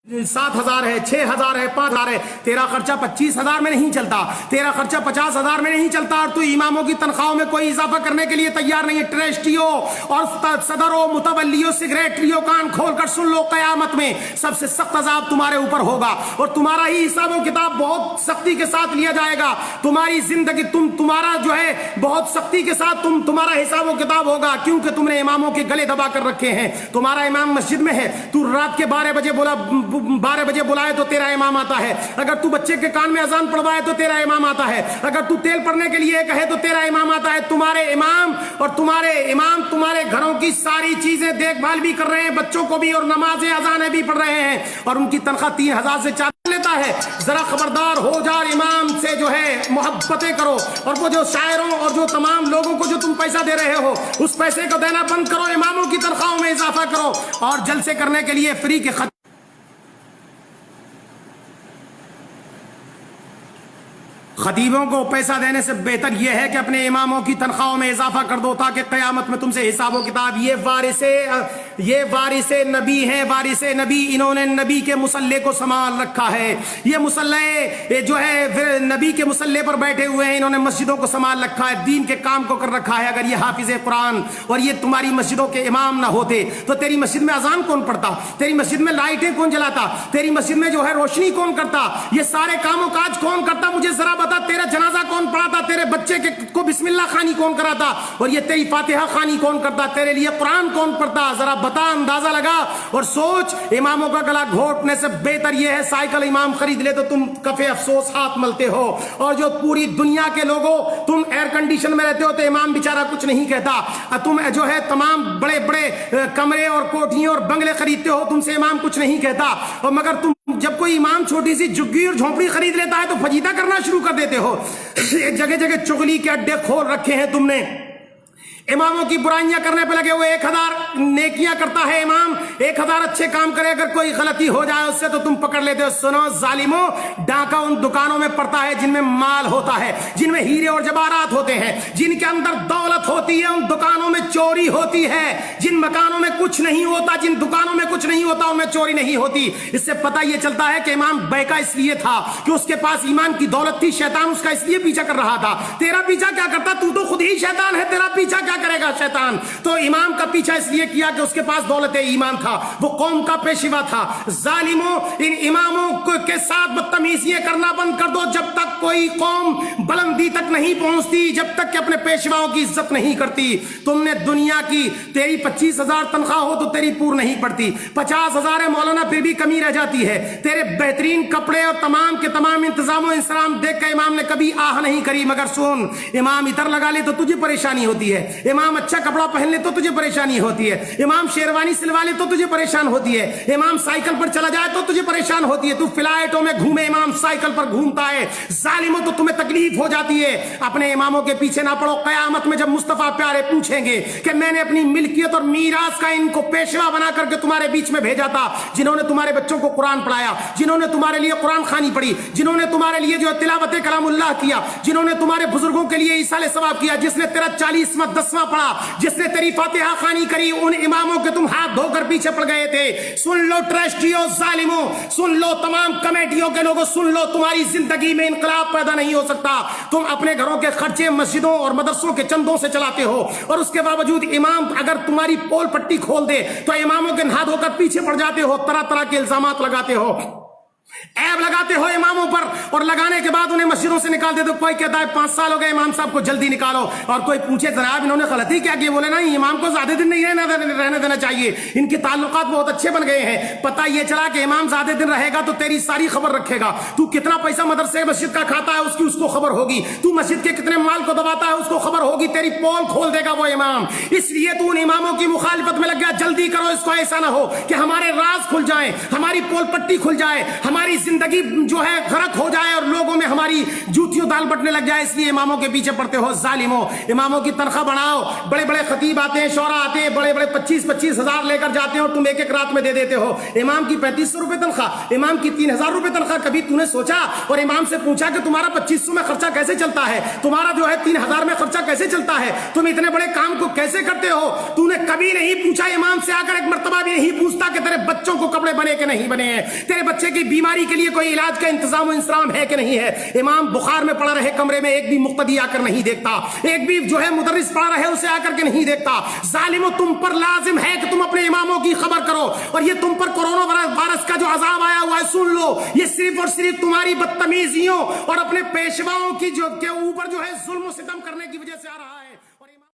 7,000 है, 6,000 है, 5,000 है, तेरा खर्चा 25,000 में नहीं चलता, तेरा खर्चा 50,000 में नहीं चलता, और तू इमामों की तनख्वाहों में कोई इजाफा करने के लिए तैयार नहीं है। ट्रस्टियों और सदरों, मुतवल्लियों, सेक्रेटरियों, कान खोल कर सुन लो, कयामत में सबसे सख्त अजाब तुम्हारे ऊपर होगा और तुम्हारा ही हिसाब किताब बहुत सख्ती के साथ लिया जाएगा। तुम्हारी जिंदगी तुम्हारा जो है बहुत सख्ती के साथ तुम्हारा हिसाब किताब होगा, क्योंकि तुमने इमामों के गले दबा कर रखे हैं। तुम्हारा इमाम मस्जिद में है, तू रात के 12 बजे बुलाए तो तेरा इमाम आता है, अगर तू बच्चे के कान में अजान पढ़वाए तो तेरा इमाम आता है, अगर तू तेल पड़ने के लिए कहे तो तेरा इमाम आता है। तुम्हारे इमाम तुम्हारे घरों की सारी चीजें देखभाल भी कर रहे हैं, बच्चों को भी, और नमाजें अजानें भी पढ़ रहे हैं, और उनकी तनख्वाह 3,000 से 4,000 लेता है। जरा खबरदार हो जा, इमाम से जो है मोहब्बतें करो, और वो जो शायरों और जो तमाम लोगों को जो तुम पैसा दे रहे हो उस पैसे को देना बंद करो, इमामों की तनख्वाहों में इजाफा करो, और जलसे करने के लिए फ्री के खतीबों को पैसा देने से बेहतर यह है कि अपने इमामों की तनख्वाहों में इजाफा कर दो, ताकि क़यामत में तुमसे हिसाब किताब। ये वारिसे नबी हैं, वारिसे नबी, इन्होंने नबी के मुसल्ले को संभाल रखा है। ये मुसल्ले जो है नबी के मुसल्ले पर बैठे हुए हैं, इन्होंने मस्जिदों को संभाल रखा है, दीन के काम को कर रखा है। अगर ये हाफिज कुरान और ये तुम्हारी मस्जिदों के इमाम ना होते तो तेरी मस्जिद में अजान कौन पढ़ता, तेरी मस्जिद में लाइटें कौन जलाता, तेरी मस्जिद में जो है रोशनी कौन करता, ये सारे कामों काज कौन करता? मुझे जरा बता, तेरा जनाजा कौन पढ़ाता, तेरे बच्चे को बिस्मिल्लाह खानी कौन कराता, और ये तेरी फातिहा खानी कौन करता, तेरे लिए कुरान कौन पढ़ता? जरा बता, अंदाजा लगा और सोच। इमामों का गला घोटने से बेहतर यह है साइकिल इमाम खरीद ले तो तुम कफे अफसोस हाथ मलते हो, और जो पूरी दुनिया के लोगों, तुम एयर कंडीशन में रहते हो तो इमाम बेचारा कुछ नहीं कहता, तुम जो है तमाम बड़े बड़े कमरे और कोठियां और बंगले खरीदते हो, तुमसे इमाम कुछ नहीं कहता, और मगर तुम जब कोई इमाम छोटी सी झुग्गी और झोंपड़ी खरीद लेता है तो फजीता करना शुरू कर देते हो। जगह जगह चुगली के अड्डे खोल रखे हैं तुमने, इमामों की बुराइयां करने पे लगे हुए। 1,000 नेकियां करता है इमाम, 1,000 अच्छे काम करे, अगर कोई गलती हो जाए उससे तो तुम पकड़ लेते हो। सुनो जालिमो, डाका उन दुकानों में पड़ता है जिनमें माल होता है, जिनमें हीरे और जवाहरात होते हैं, जिनके अंदर दौलत होती है, उन दुकानों में चोरी होती है। जिन मकानों में कुछ नहीं होता, जिन दुकानों में कुछ नहीं होता, उनमें चोरी नहीं होती। इससे पता यह चलता है कि इमाम बैका इसलिए था कि उसके पास ईमान की दौलत थी, शैतान उसका इसलिए पीछा कर रहा था। तेरा पीछा क्या करता? तू तो खुद ही शैतान है, तेरा पीछा क्या करेगा शैतान? तो इमाम का पीछा इसलिए किया कि उसके पास दौलत ईमान था, वो कौम का पेशवा था। जालिमों, इन इमामों के साथ बदतमीजियां करना बंद कर दो। जब तक कोई कौम बुलंदी तक नहीं पहुंचती, जब तक कि अपने पेशवाओं की इज्जत नहीं करती। तुमने दुनिया की, तेरी 25,000 तनख्वाह हो तो तेरी पूर नहीं पड़ती, 50,000 है मौलाना फिर भी कमी रह जाती है। तेरे बेहतरीन कपड़े और तमाम के तमाम इंतजाम इंतजाम देख कर इमाम ने कभी आह नहीं करी। मगर सुन, इमाम इतर लगा ले तो तुझे परेशानी होती है, इमाम अच्छा कपड़ा पहन ले तो तुझे परेशानी होती है, इमाम शेरवानी सिलवा ले तो तुझे परेशान होती है, इमाम साइकिल पर चला जाए तो तुझे परेशान होती है, तू फ्लाइटों में घूमे, इमाम साइकिल पर घूमता है। जालिमों, तो तुम्हें तकलीफ हो जाती है। अपने इमामों के पीछे ना पड़ो। कयामत में जब मुस्तफा प्यारे पूछेंगे कि मैंने अपनी मिल्कियत और मीरास का इनको पेशवा बना करके तुम्हारे बीच में भेजा था, जिन्होंने तुम्हारे बच्चों को कुरान पढ़ाया, जिन्होंने तुम्हारे लिए कुरान खानी पढ़ी, जिन्होंने तुम्हारे लिए जो तिलावत कलामुल्लाह किया, जिन्होंने तुम्हारे बुजुर्गों के लिए ईसाले सवाब किया, जिसने तेरा 40वां 10वां पढ़ा, जिसने तेरी फातिहा खानी करी, उन इमामों के तुम हाथ धोकर पीछे पड़ गए थे। सुन लो ट्रस्टियों, जालिमों, सुन लो तमाम कमेटियों के लोगों, सुन लो, तुम्हारी जिंदगी में इनकलाब पैदा नहीं हो सकता। तुम अपने घरों के खर्चे मस्जिदों और मदरसों के चंदों से चलाते हो, और उसके बावजूद इमाम अगर तुम्हारी पोल पट्टी खोल दे तो इमामों के हाथ धोकर पीछे पड़ जाते हो, तरह तरह के इल्जामात लगाते हो, ऐब लगाते हो इमामों पर, और लगाने के बाद उन्हें मस्जिदों से निकाल देते हो। कोई कहता है 5 साल हो गए इमाम साहब को, जल्दी निकालो, और कोई पूछे जनाब इन्होंने गलती क्या की, बोले नहीं, इमाम को ज्यादा दिन नहीं रहने देना चाहिए, इनके ताल्लुकात बहुत अच्छे बन गए हैं। पता ये चला कि इमाम ज्यादा दिन रहेगा तो तेरी सारी खबर रखेगा। तू कितना पैसा मदरसे मस्जिद का खाता है उसकी उसको खबर होगी, तू मस्जिद के कितने माल को दबाता है उसको खबर होगी, तेरी पोल खोल देगा वो इमाम। इसलिए तू उन इमामों की मुखालिफत में लग गया। जल्दी करो, इसको ऐसा ना हो कि हमारे राज खुल जाए, हमारी पोल पट्टी खुल जाए, ہماری زندگی جو ہے غرق ہو جائے اور لوگوں میں ہماری جوتیوں دال بٹنے لگ جائے، اس لیے اماموں کے پیچھے پڑتے ہو ظالموں۔ اماموں کی تنخواہ بڑھاؤ، بڑے بڑے خطیب آتے ہیں، شعراء آتے ہیں، بڑے بڑے 25-25 ہزار لے کر جاتے ہو، تم ایک ایک رات میں دے دیتے ہو۔ امام کی 3500 روپے تنخواہ، امام کی 3000 روپے تنخواہ، کبھی تو نے سوچا اور امام سے پوچھا کہ تمہارا 2500 میں خرچہ کیسے چلتا ہے، تمہارا جو ہے 3000 میں خرچہ کیسے چلتا ہے، تم اتنے بڑے کام کو کیسے کرتے ہو؟ تو نے کبھی نہیں پوچھا، امام سے آ کر ایک مرتبہ بھی نہیں پوچھتا کہ تیرے بچوں کو کپڑے بنے کہ نہیں بنے ہیں، تیرے بچے کی بیماری کے لیے کوئی علاج کا انتظام و انتظام ہے کہ نہیں ہے۔ امام بخار میں پڑا رہے کمرے میں، ایک بھی مقتدی آ کر نہیں دیکھتا، ایک بھی جو ہے مدرس پڑا رہے اسے آ کر کے نہیں دیکھتا۔ ظالموں، تم پر لازم ہے کہ تم اپنے اماموں کی خبر کرو، اور یہ تم پر کورونا وائرس کا جو عذاب آیا ہوا ہے سن لو، یہ صرف اور صرف تمہاری بدتمیزیوں اور اپنے پیشواؤں کی جو کے اوپر جو ہے ظلم و ستم کرنے کی وجہ سے آ رہا ہے۔